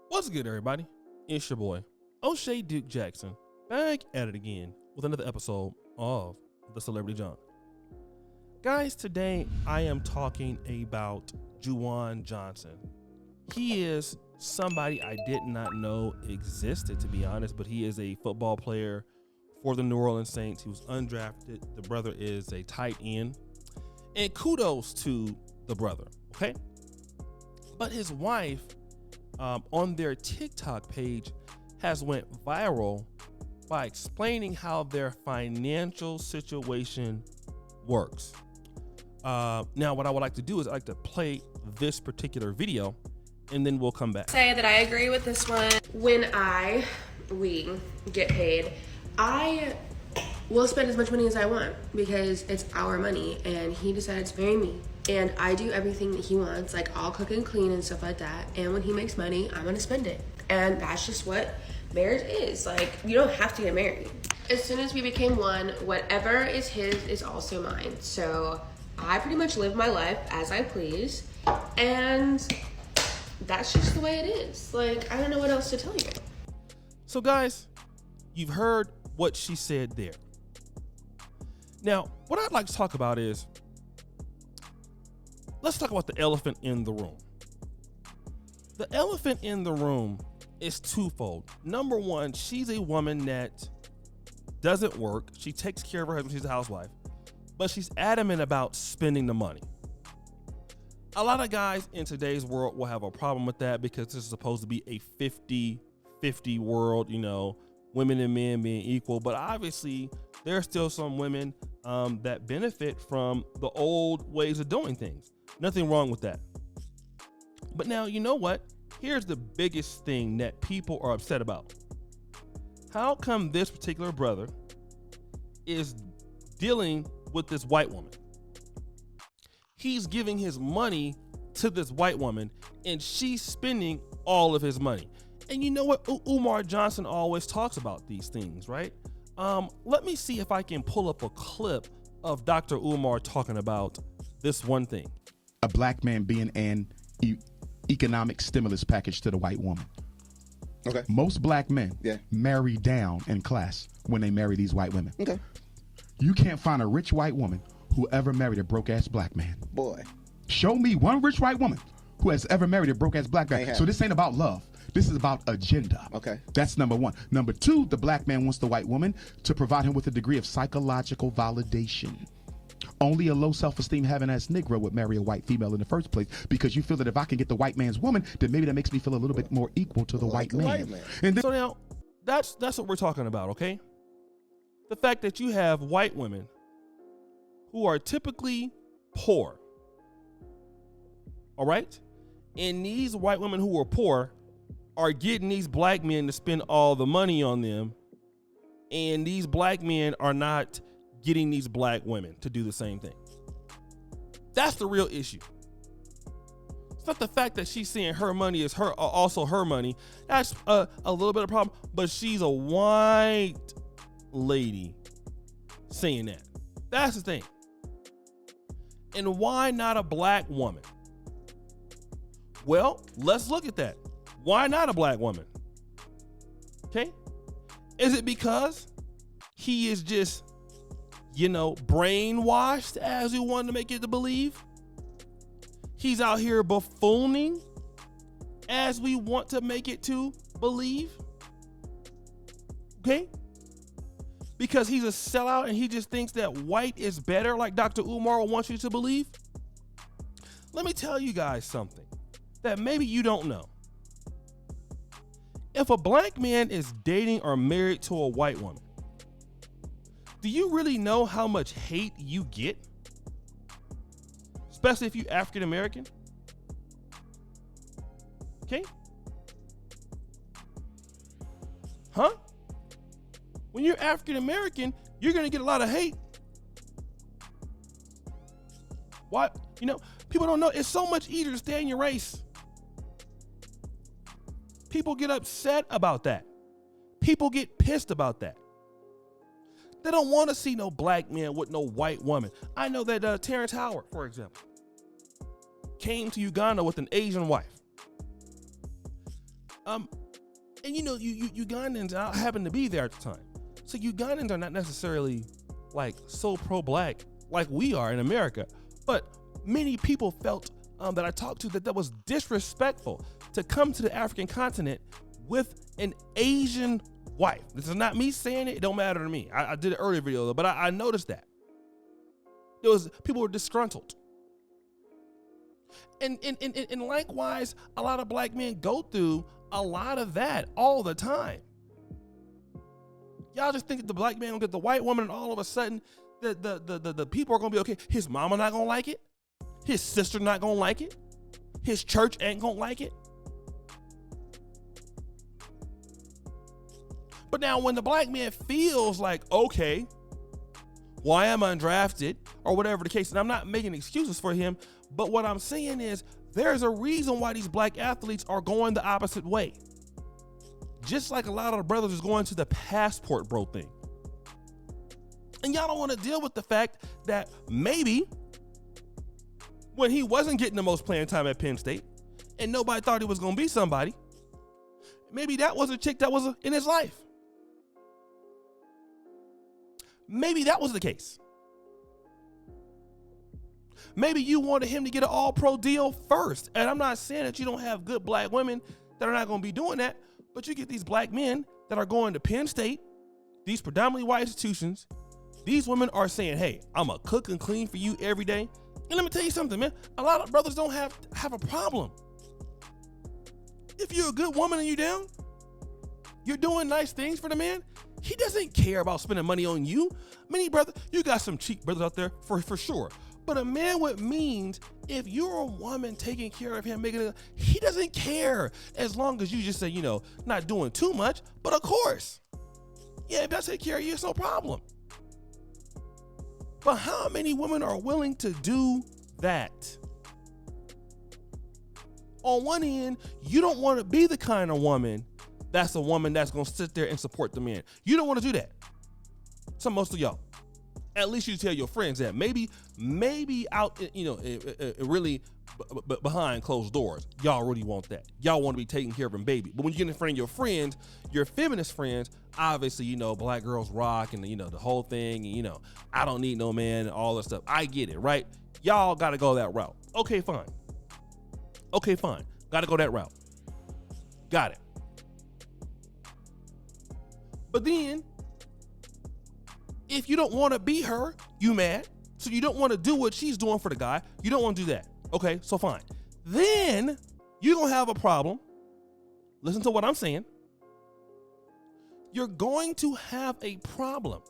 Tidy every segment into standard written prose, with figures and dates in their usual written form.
What's good, everybody? It's your boy, O'Shea Duke Jackson, back at it again with another episode of The Celebrity John. Guys, today I am talking about Juwan Johnson. He is somebody I did not know existed, to be honest, but he is a football player for the New Orleans Saints. He was undrafted. The brother is a tight end. And kudos to the brother, okay? But his wife, on their TikTok page, has went viral by explaining how their financial situation works. Now, what I would like to do is I'd like to play this particular video, and then we'll come back. Say that I agree with this one. When we get paid, I will spend as much money as I want because it's our money and he decides to marry me. And I do everything that he wants, like I'll cook and clean and stuff like that. And when he makes money, I'm gonna spend it. And that's just what marriage is. Like, you don't have to get married. As soon as we became one, whatever is his is also mine. So I pretty much live my life as I please. And that's just the way it is. Like, I don't know what else to tell you. So guys, you've heard what she said there. Now, what I'd like to talk about is, let's talk about the elephant in the room. The elephant in the room is twofold. Number one, she's a woman that doesn't work. She takes care of her husband. She's a housewife, but she's adamant about spending the money. A lot of guys in today's world will have a problem with that because this is supposed to be a 50-50 world, you know, women and men being equal. But obviously, there are still some women that benefit from the old ways of doing things. Nothing wrong with that. But now, you know what? Here's the biggest thing that people are upset about. How come this particular brother is dealing with this white woman? He's giving his money to this white woman and she's spending all of his money. And you know what? Umar Johnson always talks about these things, right? Let me see if I can pull up a clip of Dr. Umar talking about this one thing. A black man being an economic stimulus package to the white woman. Okay. Most black men marry down in class when they marry these white women. Okay. You can't find a rich white woman who ever married a broke-ass black man. Boy. Show me one rich white woman who has ever married a broke-ass black man. So this ain't about love. This is about agenda. Okay. That's number one. Number two, the black man wants the white woman to provide him with a degree of psychological validation. Only a low self-esteem having ass Negro would marry a white female in the first place because you feel that if I can get the white man's woman, then maybe that makes me feel a little bit more equal to the white man. And then, so now, that's what we're talking about, okay? The fact that you have white women who are typically poor, all right? And these white women who are poor are getting these black men to spend all the money on them, and these black men are not getting these black women to do the same thing. That's the real issue. It's not the fact that she's saying her money is also her money. That's a little bit of a problem, but she's a white lady saying that. That's the thing. And why not a black woman? Well, let's look at that. Why not a black woman? Okay. Is it because he is just, brainwashed, as we want to make it to believe? He's out here buffooning as we want to make it to believe? Okay? Because he's a sellout and he just thinks that white is better, like Dr. Umar wants you to believe? Let me tell you guys something that maybe you don't know. If a black man is dating or married to a white woman, do you really know how much hate you get? Especially if you're African American. Okay? Huh? When you're African American, you're going to get a lot of hate. Why? People don't know. It's so much easier to stay in your race. People get upset about that. People get pissed about that. They don't want to see no black man with no white woman. I know that Terrence Howard, for example, came to Uganda with an Asian wife. And Ugandans, I happened to be there at the time. So Ugandans are not necessarily like so pro-black like we are in America, but many people felt that I talked to that was disrespectful to come to the African continent with an Asian wife. This is not me saying it. It don't matter to me. I did an earlier video though, but I noticed that. People were disgruntled. And likewise, a lot of black men go through a lot of that all the time. Y'all just think that the black man will get the white woman and all of a sudden the people are gonna be okay. His mama not gonna like it. His sister not gonna like it. His church ain't gonna like it. But now when the black man feels like, okay, well, I am undrafted or whatever the case, and I'm not making excuses for him, but what I'm saying is there's a reason why these black athletes are going the opposite way. Just like a lot of the brothers is going to the passport bro thing. And y'all don't want to deal with the fact that maybe when he wasn't getting the most playing time at Penn State and nobody thought he was going to be somebody, maybe that was a chick that was in his life. Maybe that was the case. Maybe you wanted him to get an all-pro deal first. And I'm not saying that you don't have good black women that are not going to be doing that, but you get these black men that are going to Penn State, these predominantly white institutions. These women are saying, hey, I'm going to cook and clean for you every day. And let me tell you something, man. A lot of brothers don't have a problem. If you're a good woman and you down, you're doing nice things for the man, he doesn't care about spending money on you. Many brothers, you got some cheap brothers out there for sure. But a man with means, if you're a woman taking care of him, he doesn't care as long as you just say, not doing too much. But of course, yeah, if I take care of you, it's no problem. But how many women are willing to do that? On one end, you don't want to be the kind of woman that's a woman that's going to sit there and support the man. You don't want to do that. So most of y'all, at least you tell your friends that. Maybe out, really behind closed doors, y'all really want that. Y'all want to be taking care of him, baby. But when you get in front of your friends, your feminist friends, obviously, black girls rock and, the whole thing. And, I don't need no man and all that stuff. I get it, right? Y'all got to go that route. Okay, fine. Got to go that route. Got it. But then, if you don't want to be her, you mad. So you don't want to do what she's doing for the guy. You don't want to do that. Okay, so fine. Then you're going to have a problem. Listen to what I'm saying. You're going to have a problem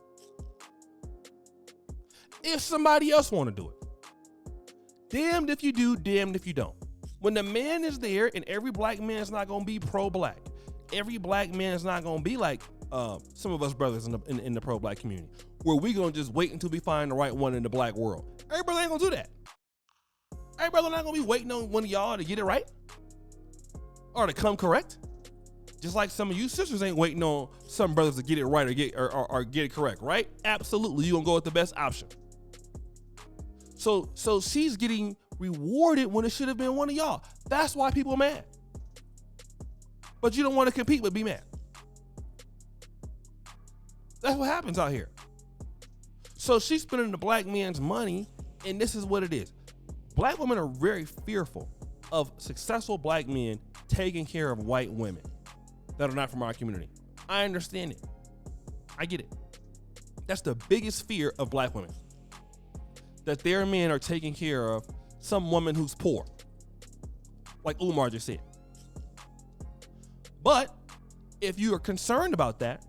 if somebody else want to do it. Damned if you do, damned if you don't. When the man is there, and every black man is not going to be pro-black. Every black man is not going to be like some of us brothers in the pro-black community, where we gonna just wait until we find the right one in the black world. Every brother ain't gonna do that. Every brother not gonna be waiting on one of y'all to get it right or to come correct. Just like some of you sisters ain't waiting on some brothers to get it right or get it correct, right? Absolutely, you gonna go with the best option. So she's getting rewarded when it should have been one of y'all. That's why people are mad. But you don't want to compete but be mad. That's what happens out here. So she's spending the black man's money, and this is what it is. Black women are very fearful of successful black men taking care of white women that are not from our community. I understand it. I get it. That's the biggest fear of black women. That their men are taking care of some woman who's poor. Like Umar just said. But if you are concerned about that,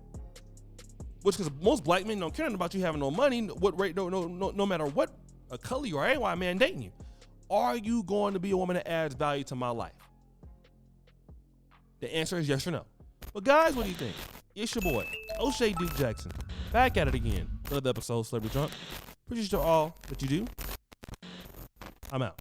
which because most black men don't care about you having no money, no matter what color you are, ain't why a man dating you. Are you going to be a woman that adds value to my life? The answer is yes or no. But guys, what do you think? It's your boy, O'Shea Duke Jackson, back at it again. Another episode of Celebrity Drunk. Appreciate you all that you do. I'm out.